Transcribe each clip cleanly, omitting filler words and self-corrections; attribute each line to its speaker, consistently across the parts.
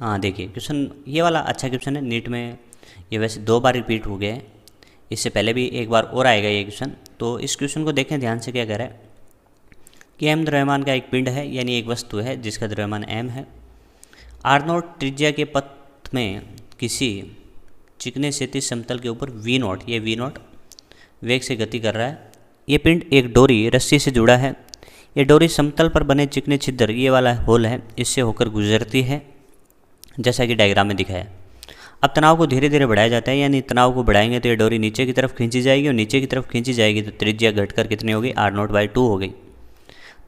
Speaker 1: हाँ देखिए क्वेश्चन ये वाला अच्छा क्वेश्चन है, नीट में ये वैसे 2 बार रिपीट हो गया है, इससे पहले भी एक बार और आएगा ये क्वेश्चन। तो इस क्वेश्चन को देखें ध्यान से, क्या कह रहा है कि एम द्रव्यमान का एक पिंड है, यानी एक वस्तु है जिसका द्रव्यमान एम है। आर नोट त्रिज्या के पथ में किसी चिकने क्षैतिज समतल के ऊपर वी नोट, ये वी नोट वेग से गति कर रहा है। ये पिंड एक डोरी रस्सी से जुड़ा है। ये डोरी समतल पर बने चिकने छिद्र, ये वाला होल है, इससे होकर गुजरती है, जैसा कि डायग्राम में दिखाया है। अब तनाव को धीरे धीरे बढ़ाया जाता है, यानी तनाव को बढ़ाएंगे तो ये डोरी नीचे की तरफ खींची जाएगी, और नीचे की तरफ खींची जाएगी तो त्रिज्या घटकर कितनी होगी, आर नोट बाई 2 हो गई।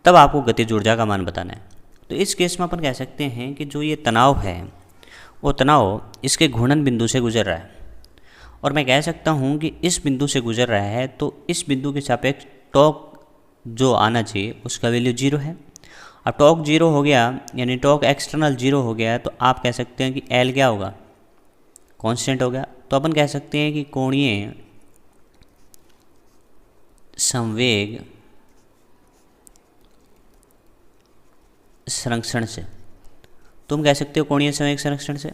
Speaker 1: तब आपको गतिज ऊर्जा का मान बताना है। तो इस केस में अपन कह सकते हैं कि जो ये तनाव है वो तनाव इसके घूर्णन बिंदु से गुजर रहा है, और मैं कह सकता हूँ कि इस बिंदु से गुजर रहा है, तो इस बिंदु के सापेक्ष टॉर्क जो आना चाहिए उसका वैल्यू 0 है। अब टॉर्क 0 हो गया, यानी टॉर्क एक्सटर्नल 0 हो गया, तो आप कह सकते हैं कि एल क्या होगा, कांस्टेंट हो गया। तो अपन कह सकते हैं कि कोणीय संवेग संरक्षण से, तुम कह सकते हो कोणीय संवेग संरक्षण से।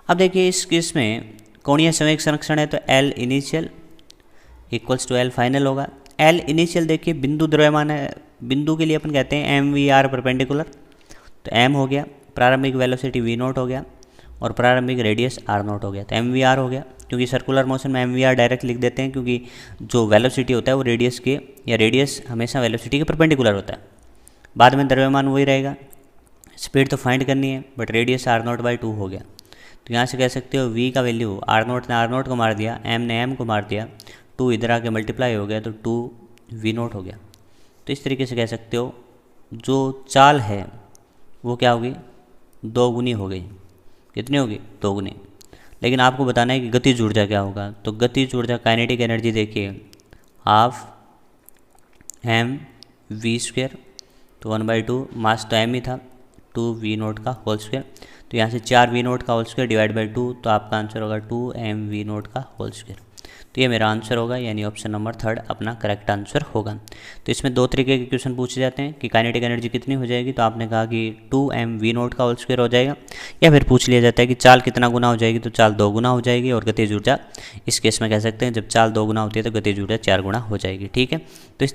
Speaker 1: अब देखिए इस केस में कोणीय संवेग संरक्षण है तो L initial equals to L final होगा। एल इनिशियल देखिए बिंदु द्रव्यमान है, बिंदु के लिए अपन कहते हैं एम वी आर परपेंडिकुलर, तो एम हो गया, प्रारंभिक वेलोसिटी वी नोट हो गया, और प्रारंभिक रेडियस आर नोट हो गया, तो एम वी आर हो गया। क्योंकि सर्कुलर मोशन में एम वी आर डायरेक्ट लिख देते हैं, क्योंकि जो वेलोसिटी होता है वो रेडियस के, या रेडियस हमेशा वेलोसिटी के परपेंडिकुलर होता है। बाद में द्रव्यमान वही रहेगा, स्पीड तो फाइंड करनी है, but radius R naught by 2 हो गया। तो यहाँ से कह सकते हो v का वैल्यू, आर नोट ने आर नोट को मार दिया, m ने m को मार दिया, 2 इधर आके मल्टीप्लाई हो गया, तो 2 v नोट हो गया। तो इस तरीके से कह सकते हो जो चाल है वो क्या होगी, 2 गुनी हो गई। कितनी होगी, 2 गुनी। लेकिन आपको बताना है कि गतिज ऊर्जा क्या होगा। तो गतिज ऊर्जा काइनेटिक एनर्जी देखिए हाफ एम वी स्क्वेयर, तो 1/2 मास तो एम ही था, 2 वी नोट का होल स्क्वेयर, तो यहाँ से 4 वी नोट का होल स्क्वेयर डिवाइड बाई 2, तो आपका आंसर होगा 2 एम वी नोट का होल स्क्वेयर। तो ये मेरा आंसर होगा, यानी ऑप्शन नंबर 3 अपना करेक्ट आंसर होगा। तो इसमें 2 तरीके के क्वेश्चन पूछे जाते हैं कि काइनेटिक एनर्जी कितनी हो जाएगी, तो आपने कहा कि 2 एम वी नोट का होल स्क्वेयर हो जाएगा, या फिर पूछ लिया जाता है कि चाल कितना गुना हो जाएगी, तो चाल 2 गुना हो जाएगी, और गतिज ऊर्जा इस केस में कह सकते हैं जब चाल 2 गुना होती है तो गतिज ऊर्जा 4 गुना हो जाएगी। ठीक है, तो इस